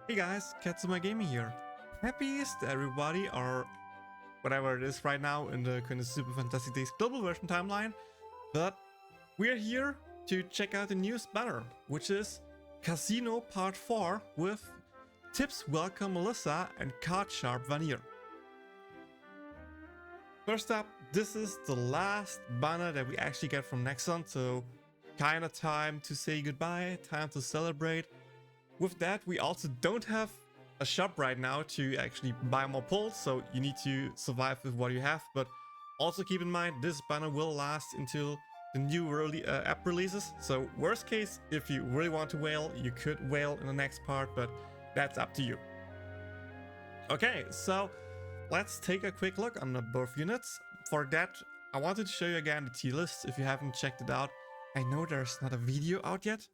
Hey guys, Katsuma Gaming here. Happy Easter everybody, or whatever it is right now in the konosuba Fantastic Days global version timeline. But we're here to check out the newest banner, which is Casino Part 4 with Tips Welcome Melissa and Card Sharp Vanir. First up, this is the last banner that we actually get from Nexon, so kinda time to say goodbye, time to celebrate. With that, we also don't have a shop right now to actually buy more pulls, so you need to survive with what you have. But also keep in mind, this banner will last until the new app releases. So worst case, if you really want to whale, you could whale in the next part, but that's up to you. Okay, so let's take a quick look on the both units. For that, I wanted to show you again the tier list if you haven't checked it out. I know there's not a video out yet,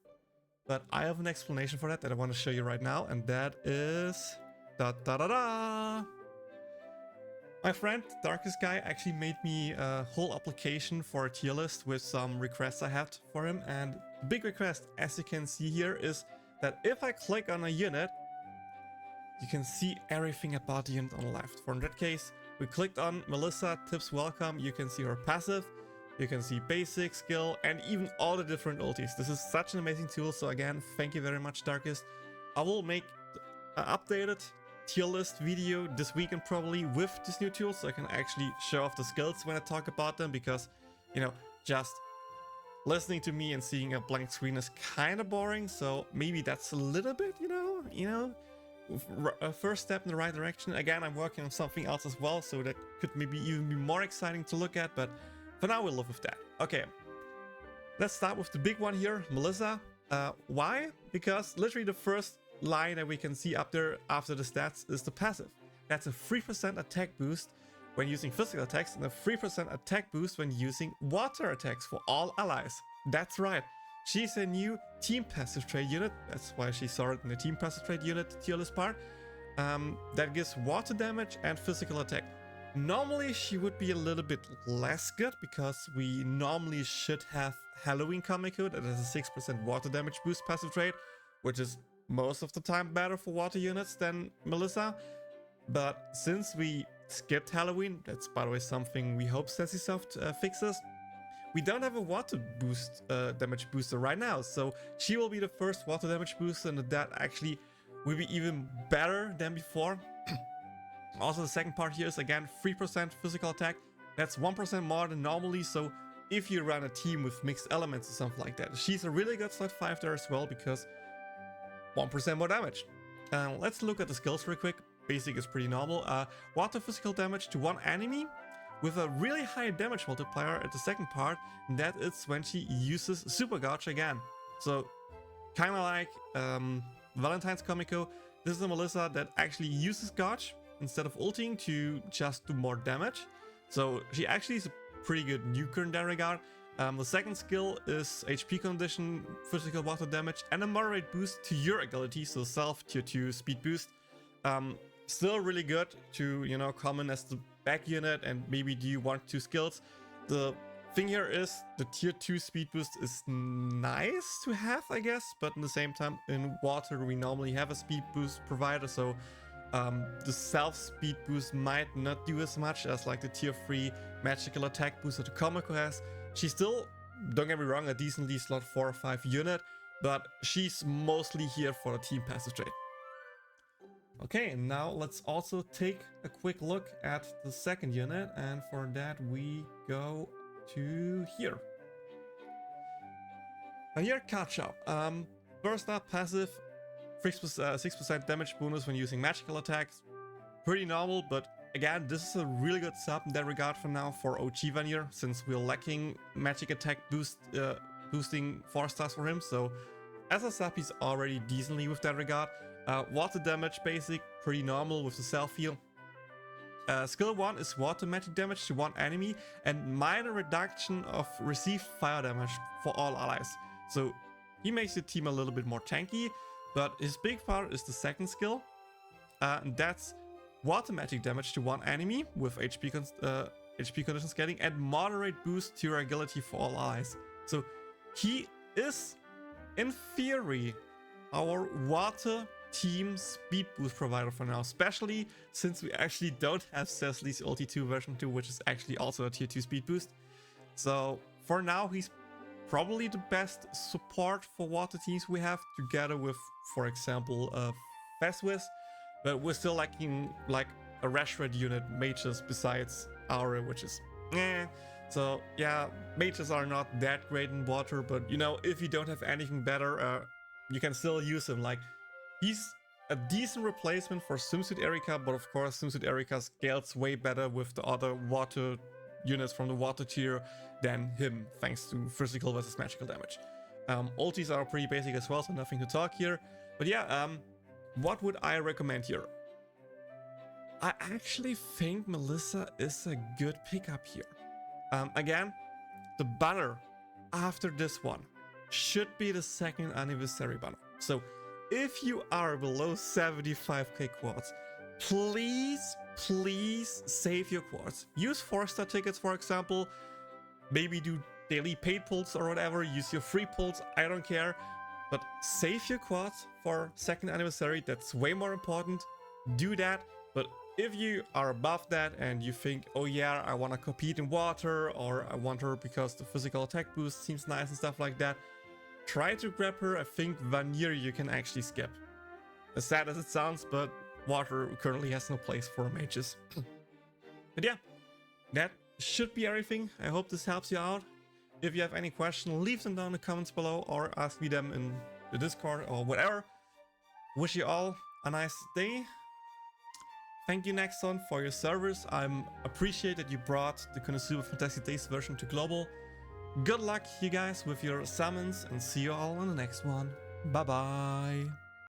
but I have an explanation for that I want to show you right now, and that is da-da-da-da! My friend, Darkest Guy, actually made me a whole application for a tier list with some requests I had for him, and the big request, as you can see here, is that if I click on a unit, you can see everything about the unit on the left. For in that case, we clicked on Melissa, Tips Welcome, you can see her passive, you can see basic, skill, and even all the different ultis. This is such an amazing tool, so again, thank you very much, Darkest. I will make an updated tier list video this weekend probably with this new tool, so I can actually show off the skills when I talk about them, because, you know, just listening to me and seeing a blank screen is kind of boring, so maybe that's a little bit, a first step in the right direction. Again, I'm working on something else as well, so that could maybe even be more exciting to look at, but for now, we'll live with that. Okay, let's start with the big one here, Melissa. Why? Because literally the first line that we can see up there after the stats is the passive. That's a 3% attack boost when using physical attacks and a 3% attack boost when using water attacks for all allies. That's right. She's a new team passive trade unit. That's why she saw it in the team passive trade unit tier list part. That gives water damage and physical attack. Normally she would be a little bit less good, because we normally should have Halloween Komekko that has a 6% water damage boost passive trait, which is most of the time better for water units than Melissa. But since we skipped Halloween, that's by the way something we hope Sensisoft fixes, we don't have a water boost damage booster right now, so she will be the first water damage booster, and that actually will be even better than before. Also, the second part here is again 3% physical attack. That's 1% more than normally, so if you run a team with mixed elements or something like that, she's a really good slot 5 there as well, because 1% more damage. Let's look at the skills real quick. Basic is pretty normal. Water physical damage to one enemy with a really high damage multiplier at the second part, and that is when she uses Super Gouge again. So, kind of like Valentine's Komekko, this is a Melissa that actually uses Gouge instead of ulting to just do more damage. So she actually is a pretty good nuker in that regard. The second skill is HP condition, physical water damage, and a moderate boost to your ability, so self tier 2 speed boost. Still really good to, come in as the back unit and maybe do 1-2 skills. The thing here is the tier 2 speed boost is nice to have, I guess, but in the same time, in water we normally have a speed boost provider, so the self speed boost might not do as much as like the tier 3 magical attack boost that the Komekko has. She's still, don't get me wrong, a decently slot 4 or 5 unit, but she's mostly here for the team passive trade. Okay, now let's also take a quick look at the second unit, and for that we go to here. And here, Card Sharp. First up, passive. 6% damage bonus when using magical attacks. Pretty normal, but again, this is a really good sub in that regard for now for OG Vanir, since we're lacking magic attack boosting 4 stars for him. So as a sub, he's already decently with that regard. Water damage basic, pretty normal with the self heal. Skill 1 is water magic damage to one enemy and minor reduction of received fire damage for all allies. So he makes the team a little bit more tanky. But his big part is the second skill, and that's water magic damage to one enemy with HP condition scaling and moderate boost to your agility for all allies. So he is, in theory, our water team speed boost provider for now, especially since we actually don't have Cecily's ulti 2 version 2, which is actually also a tier 2 speed boost. So for now, he's probably the best support for water teams we have, together with, for example, Feswis, but we're still lacking like a rash red unit mages besides Aura, which is So yeah, mages are not that great in water, but you know, if you don't have anything better, you can still use him. Like, he's a decent replacement for Swimsuit Erika, but of course Swimsuit Erika scales way better with the other water units from the water tier than him, thanks to physical versus magical damage. Ultis are pretty basic as well, so nothing to talk here. But yeah, what would I recommend here? I actually think Melissa is a good pickup here. Again, the banner after this one should be the second anniversary banner. So if you are below 75k quartz, please save your quartz. Use 4-star tickets, for example. Maybe do daily paid pulls or whatever. Use your free pulls, I don't care. But save your quartz for second anniversary. That's way more important. Do that. But if you are above that and you think, oh yeah, I want to compete in water, or I want her because the physical attack boost seems nice and stuff like that, try to grab her. I think Vanir you can actually skip. As sad as it sounds, but water currently has no place for mages. But yeah, that should be everything. I hope this helps you out. If you have any questions, leave them down in the comments below or ask me them in the Discord or whatever. Wish you all a nice day. Thank you, Nexon, for your service. I'm appreciate that you brought the Konosuba Fantastic Days version to global. Good luck, you guys, with your summons, and see you all on the next one. Bye bye.